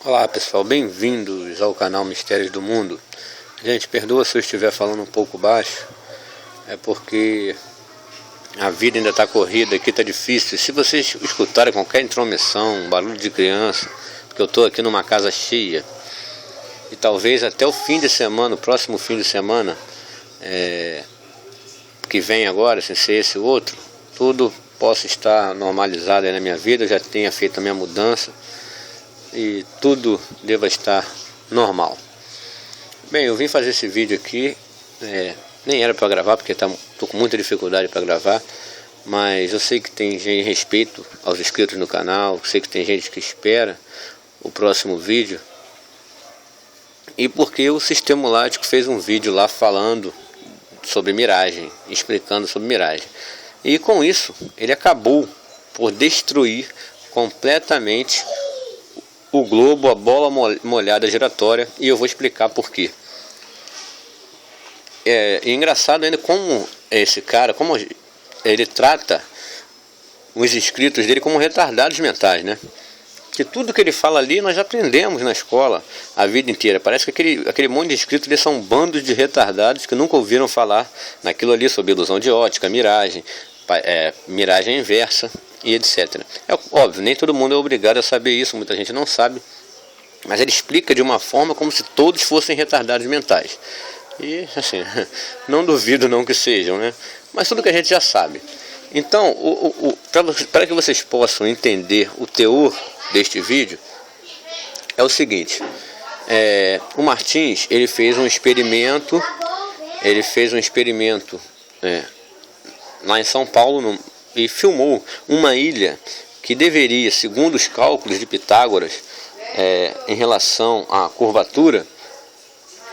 Olá pessoal, bem-vindos ao canal Mistérios do Mundo. Gente, perdoa se eu estiver falando um pouco baixo, é porque a vida ainda está corrida, aqui está difícil. Se vocês escutarem qualquer intromissão, barulho de criança, porque eu estou aqui numa casa cheia, e talvez até o fim de semana, o próximo fim de semana, que vem agora, sem ser esse outro, tudo possa estar normalizado aí na minha vida, eu já tenha feito a minha mudança e tudo deva estar normal. Bem, eu vim fazer esse vídeo aqui, nem era para gravar porque estou com muita dificuldade para gravar, mas eu sei que tem gente, respeito aos inscritos no canal, sei que tem gente que espera o próximo vídeo, e porque o Sistemolático fez um vídeo lá falando sobre miragem, explicando sobre miragem, e com isso ele acabou por destruir completamente o globo, a bola molhada giratória, e eu vou explicar por quê. É engraçado ainda como esse cara, como ele trata os inscritos dele como retardados mentais, né? Que tudo que ele fala ali nós aprendemos na escola a vida inteira. Parece que aquele monte de inscritos ali são bandos de retardados que nunca ouviram falar naquilo ali sobre ilusão de ótica, miragem, miragem inversa e etc. É óbvio, nem todo mundo é obrigado a saber isso, muita gente não sabe, mas ele explica de uma forma como se todos fossem retardados mentais. E assim, não duvido não que sejam, né? Mas tudo que a gente já sabe. Então, para que vocês possam entender o teor deste vídeo, é o seguinte: o Martins, ele fez um experimento, lá em São Paulo, e filmou uma ilha que deveria, segundo os cálculos de Pitágoras, em relação à curvatura,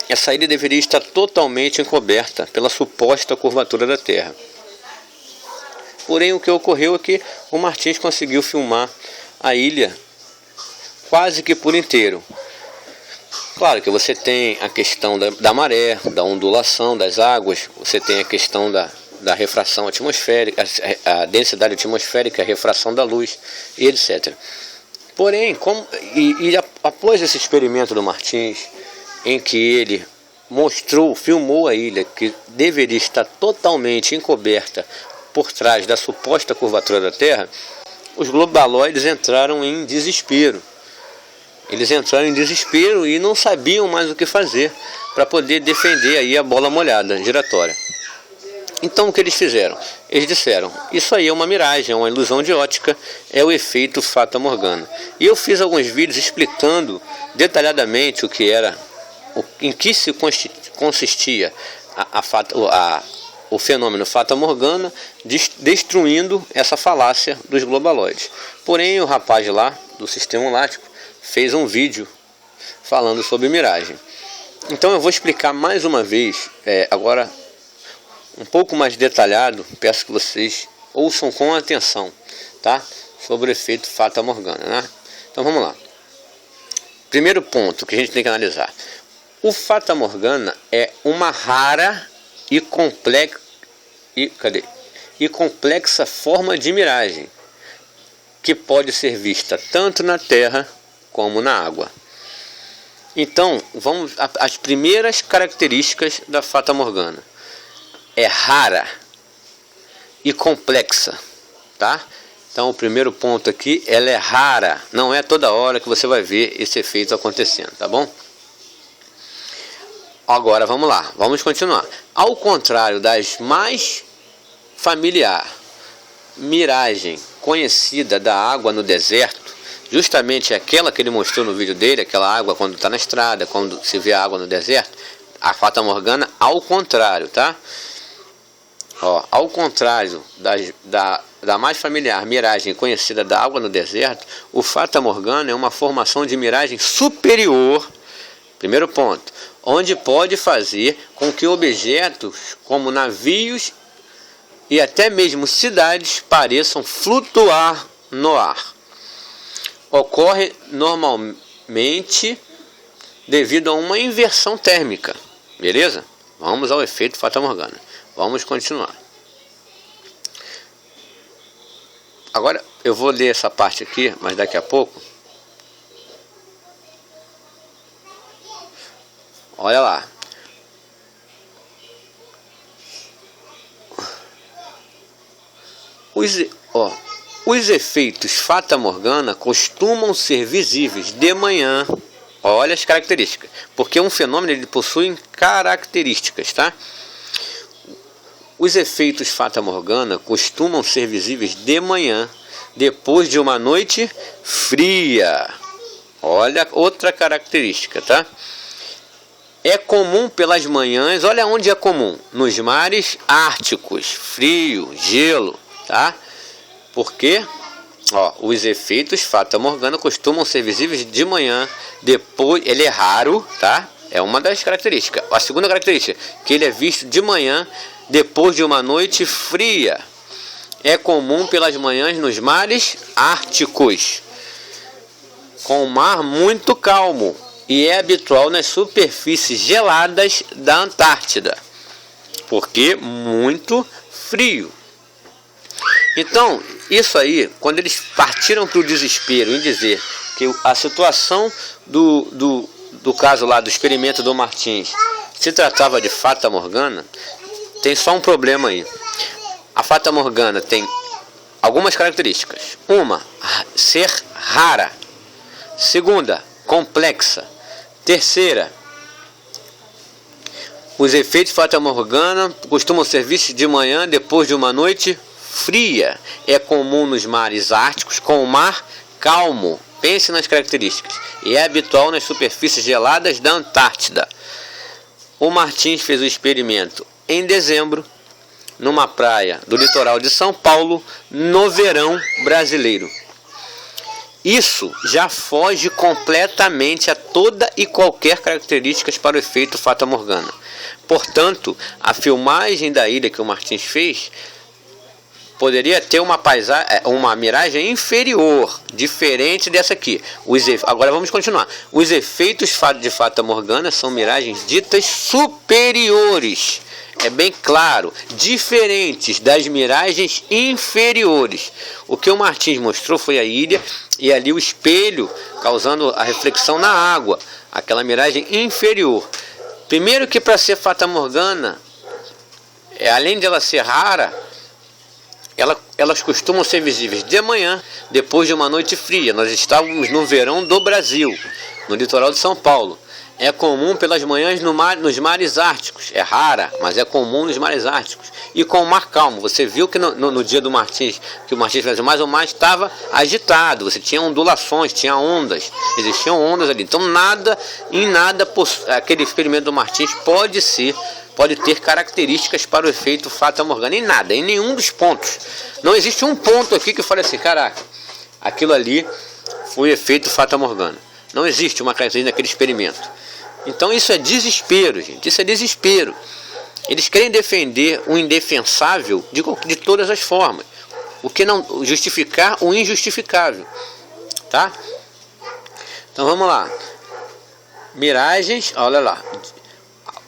essa ilha deveria estar totalmente encoberta pela suposta curvatura da Terra. Porém, o que ocorreu é que o Martins conseguiu filmar a ilha quase que por inteiro. Claro que você tem a questão da maré, da ondulação das águas, você tem a questão da refração atmosférica, a densidade atmosférica, a refração da luz e etc. Porém, após esse experimento do Martins, em que ele filmou a ilha que deveria estar totalmente encoberta por trás da suposta curvatura da Terra, os globaloides entraram em desespero. Eles entraram em desespero e não sabiam mais o que fazer para poder defender aí a bola molhada giratória. Então o que eles fizeram? Eles disseram: isso aí é uma miragem, é uma ilusão de ótica, é o efeito Fata Morgana. E eu fiz alguns vídeos explicando detalhadamente em que se consistia o fenômeno Fata Morgana, destruindo essa falácia dos globaloides. Porém, o rapaz lá do Sistemolático fez um vídeo falando sobre miragem. Então eu vou explicar mais uma vez, agora um pouco mais detalhado, peço que vocês ouçam com atenção, tá? Sobre o efeito Fata Morgana, né? Então vamos lá. Primeiro ponto que a gente tem que analisar: o Fata Morgana é uma rara e complexa forma de miragem que pode ser vista tanto na terra como na água. Então, vamos às primeiras características da Fata Morgana. É rara e complexa, tá? Então, o primeiro ponto aqui, ela é rara, não é toda hora que você vai ver esse efeito acontecendo, tá bom? Agora vamos lá, vamos continuar. Ao contrário das mais familiar miragem conhecida da água no deserto, justamente aquela que ele mostrou no vídeo dele, aquela água quando está na estrada, quando se vê a água no deserto, a Fata Morgana, ao contrário, tá? Ao contrário da mais familiar miragem conhecida da água no deserto, o Fata Morgana é uma formação de miragem superior, primeiro ponto, onde pode fazer com que objetos como navios e até mesmo cidades pareçam flutuar no ar. Ocorre normalmente devido a uma inversão térmica, beleza? Vamos ao efeito Fata Morgana. Vamos continuar. Agora eu vou ler essa parte aqui, mas daqui a pouco Olha lá. Os efeitos Fata Morgana costumam ser visíveis de manhã. Olha as características. Porque um fenômeno ele possui características, tá? Os efeitos Fata Morgana costumam ser visíveis de manhã, depois de uma noite fria. Olha outra característica, tá? É comum pelas manhãs, olha onde é comum, nos mares árticos, frio, gelo, tá? Porque, os efeitos Fata Morgana costumam ser visíveis de manhã, depois, ele é raro, tá? É uma das características. A segunda característica, que ele é visto de manhã, depois de uma noite fria. É comum pelas manhãs nos mares árticos, com o mar muito calmo, e é habitual nas superfícies geladas da Antártida, porque muito frio. Então, isso aí, quando eles partiram para o desespero em dizer que a situação do caso lá do experimento do Martins se tratava de Fata Morgana, tem só um problema aí. A Fata Morgana tem algumas características. Uma, ser rara. Segunda, complexa. Terceira, os efeitos Fata Morgana costumam ser vistos de manhã depois de uma noite fria. É comum nos mares árticos com o mar calmo. Pense nas características. E é habitual nas superfícies geladas da Antártida. O Martins fez o experimento em dezembro, numa praia do litoral de São Paulo, no verão brasileiro. Isso já foge completamente a toda e qualquer características para o efeito Fata Morgana. Portanto, a filmagem da ilha que o Martins fez poderia ter uma miragem inferior, diferente dessa aqui. Agora vamos continuar. Os efeitos de Fata Morgana são miragens ditas superiores. É bem claro, diferentes das miragens inferiores. O que o Martins mostrou foi a ilha e ali o espelho causando a reflexão na água, aquela miragem inferior. Primeiro que para ser Fata Morgana, além de ela ser rara, elas costumam ser visíveis de manhã, depois de uma noite fria. Nós estávamos no verão do Brasil, no litoral de São Paulo. É comum pelas manhãs nos mares árticos. É rara, mas é comum nos mares árticos. E com o mar calmo. Você viu que no dia do Martins, que o Martins fez mais ou mais, estava agitado. Você tinha ondulações, tinha ondas. Existiam ondas ali. Então aquele experimento do Martins pode ter características para o efeito Fata Morgana. Em nada, em nenhum dos pontos. Não existe um ponto aqui que eu fale assim, caraca, aquilo ali foi efeito Fata Morgana. Não existe uma característica naquele experimento. Então isso é desespero, gente. Isso é desespero. Eles querem defender o indefensável de todas as formas. O que não justificar o injustificável. Tá? Então vamos lá. Miragens, olha lá.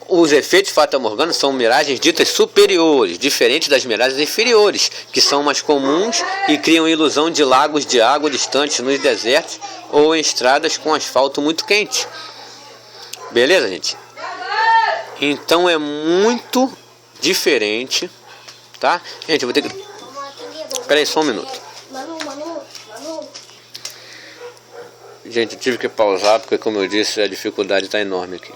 Os efeitos Fata Morgana são miragens ditas superiores, diferentes das miragens inferiores, que são mais comuns e criam a ilusão de lagos de água distantes nos desertos ou em estradas com asfalto muito quente. Beleza, gente? Então é muito diferente, tá? Gente, eu vou ter que... Espera aí só um minuto. Gente, eu tive que pausar porque, como eu disse, a dificuldade está enorme aqui.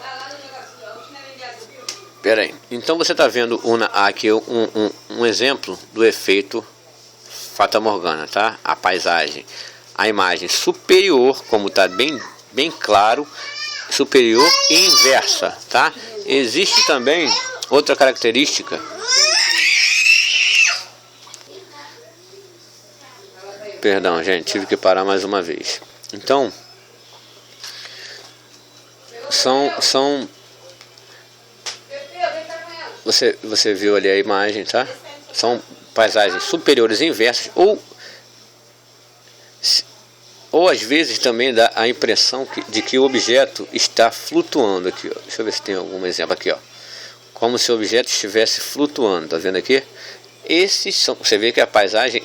Espera aí. Então você está vendo aqui um exemplo do efeito Fata Morgana, tá? A paisagem, a imagem superior, como está bem claro, superior e inversa, tá? Existe também outra característica. Perdão, gente, tive que parar mais uma vez. Então, são você viu ali a imagem, tá? São paisagens superiores e inversas, ou às vezes também dá a impressão de que o objeto está flutuando aqui, ó. Deixa eu ver se tem algum exemplo aqui, ó. Como se o objeto estivesse flutuando, tá vendo aqui? Você vê que a paisagem,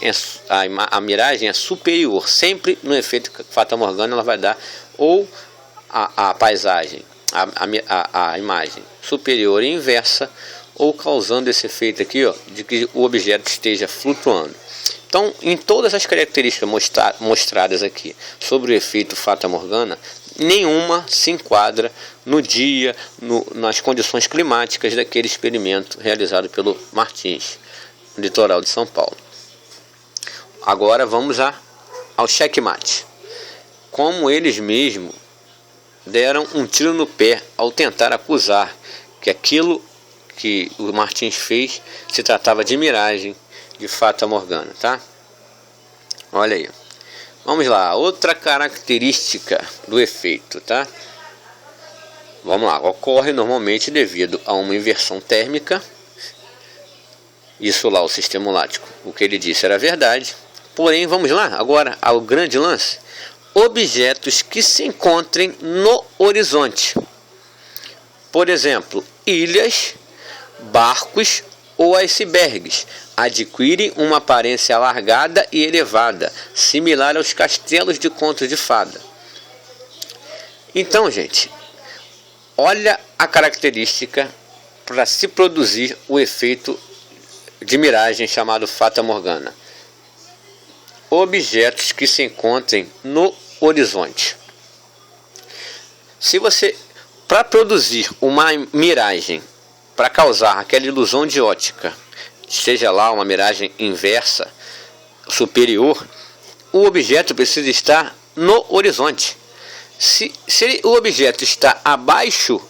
a miragem é superior, sempre no efeito Fata Morgana ela vai dar ou a paisagem, a imagem superior e inversa, ou causando esse efeito aqui, ó, de que o objeto esteja flutuando. Então, em todas as características mostradas aqui sobre o efeito Fata Morgana, nenhuma se enquadra no dia, nas condições climáticas daquele experimento realizado pelo Martins, no litoral de São Paulo. Agora vamos ao checkmate. Como eles mesmos deram um tiro no pé ao tentar acusar que aquilo que o Martins fez se tratava de miragem, de Fata Morgana, tá? Olha aí. Vamos lá, outra característica do efeito, tá? Vamos lá, ocorre normalmente devido a uma inversão térmica. Isso lá, o sistema lático, o que ele disse era verdade. Porém, vamos lá, agora ao grande lance. Objetos que se encontrem no horizonte. Por exemplo, ilhas, barcos ou icebergs adquirem uma aparência alargada e elevada, similar aos castelos de contos de fada. Então, gente, olha a característica para se produzir o efeito de miragem chamado Fata Morgana. Objetos que se encontrem no horizonte. Se você, para produzir uma miragem, para causar aquela ilusão de ótica, seja lá uma miragem inversa, superior, o objeto precisa estar no horizonte. Se o objeto está abaixo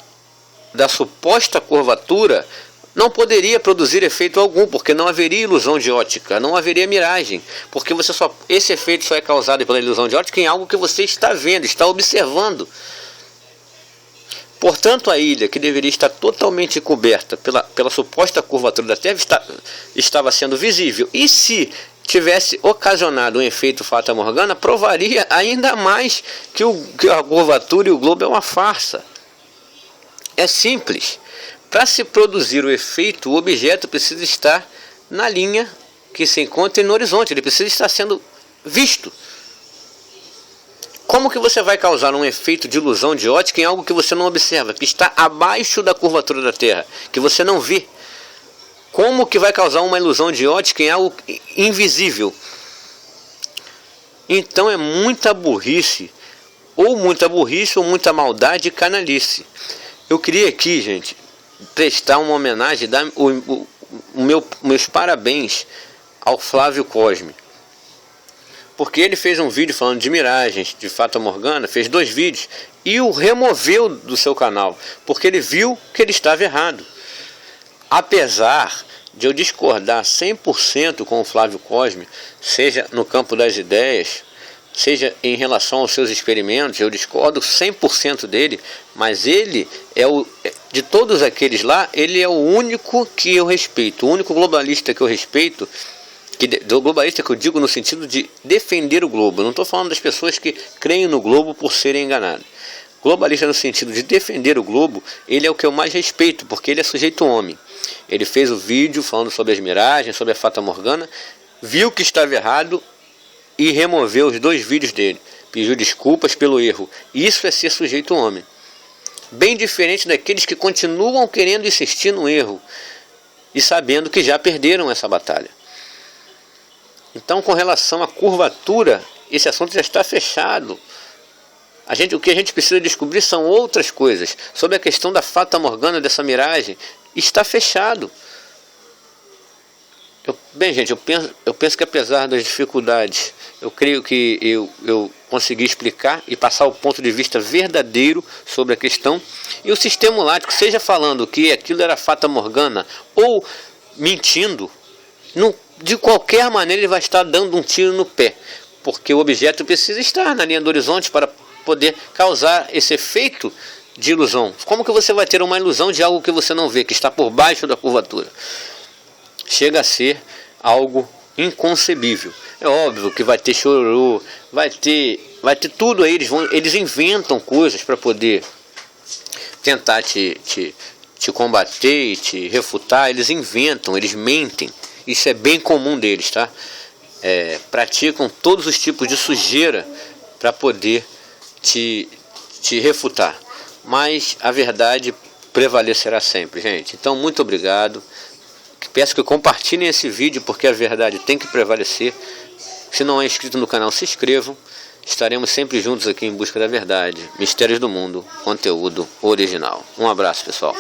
da suposta curvatura, não poderia produzir efeito algum, porque não haveria ilusão de ótica, não haveria miragem, porque esse efeito só é causado pela ilusão de ótica em algo que você está vendo, está observando. Portanto, a ilha, que deveria estar totalmente coberta pela suposta curvatura da Terra, estava sendo visível. E se tivesse ocasionado um efeito Fata Morgana, provaria ainda mais que a curvatura e o globo é uma farsa. É simples. Para se produzir o efeito, o objeto precisa estar na linha que se encontra no horizonte. Ele precisa estar sendo visto. Como que você vai causar um efeito de ilusão de ótica em algo que você não observa, que está abaixo da curvatura da Terra, que você não vê? Como que vai causar uma ilusão de ótica em algo invisível? Então é muita burrice ou muita maldade e canalice. Eu queria aqui, gente, prestar uma homenagem, dar meus parabéns ao Flávio Cosme. Porque ele fez um vídeo falando de miragens, de Fata Morgana, fez 2 vídeos e o removeu do seu canal, porque ele viu que ele estava errado. Apesar de eu discordar 100% com o Flávio Cosme, seja no campo das ideias, seja em relação aos seus experimentos, eu discordo 100% dele, mas ele de todos aqueles lá, ele é o único que eu respeito, o único globalista que eu respeito. Do globalista que eu digo no sentido de defender o globo. Eu não estou falando das pessoas que creem no globo por serem enganadas. Globalista no sentido de defender o globo, ele é o que eu mais respeito, porque ele é sujeito homem. Ele fez o vídeo falando sobre as miragens, sobre a Fata Morgana, viu que estava errado e removeu os 2 vídeos dele. Pediu desculpas pelo erro. Isso é ser sujeito homem. Bem diferente daqueles que continuam querendo insistir no erro e sabendo que já perderam essa batalha. Então, com relação à curvatura, esse assunto já está fechado. O que a gente precisa descobrir são outras coisas. Sobre a questão da Fata Morgana, dessa miragem, está fechado. Bem, gente, eu penso que apesar das dificuldades, eu creio que eu consegui explicar e passar o ponto de vista verdadeiro sobre a questão. E o sistema lático, seja falando que aquilo era Fata Morgana ou mentindo, de qualquer maneira ele vai estar dando um tiro no pé, porque o objeto precisa estar na linha do horizonte para poder causar esse efeito de ilusão. Como que você vai ter uma ilusão de algo que você não vê, que está por baixo da curvatura? Chega a ser algo inconcebível. É óbvio que vai ter chororô, vai ter tudo aí, eles inventam coisas para poder tentar te combater e te refutar. Eles inventam, eles mentem. Isso é bem comum deles, tá? Praticam todos os tipos de sujeira para poder te refutar. mas a verdade prevalecerá sempre, gente. Então, muito obrigado. Peço que compartilhem esse vídeo, porque a verdade tem que prevalecer. Se não é inscrito no canal, se inscrevam. Estaremos sempre juntos aqui em busca da verdade. Mistérios do Mundo, conteúdo original. Um abraço, pessoal.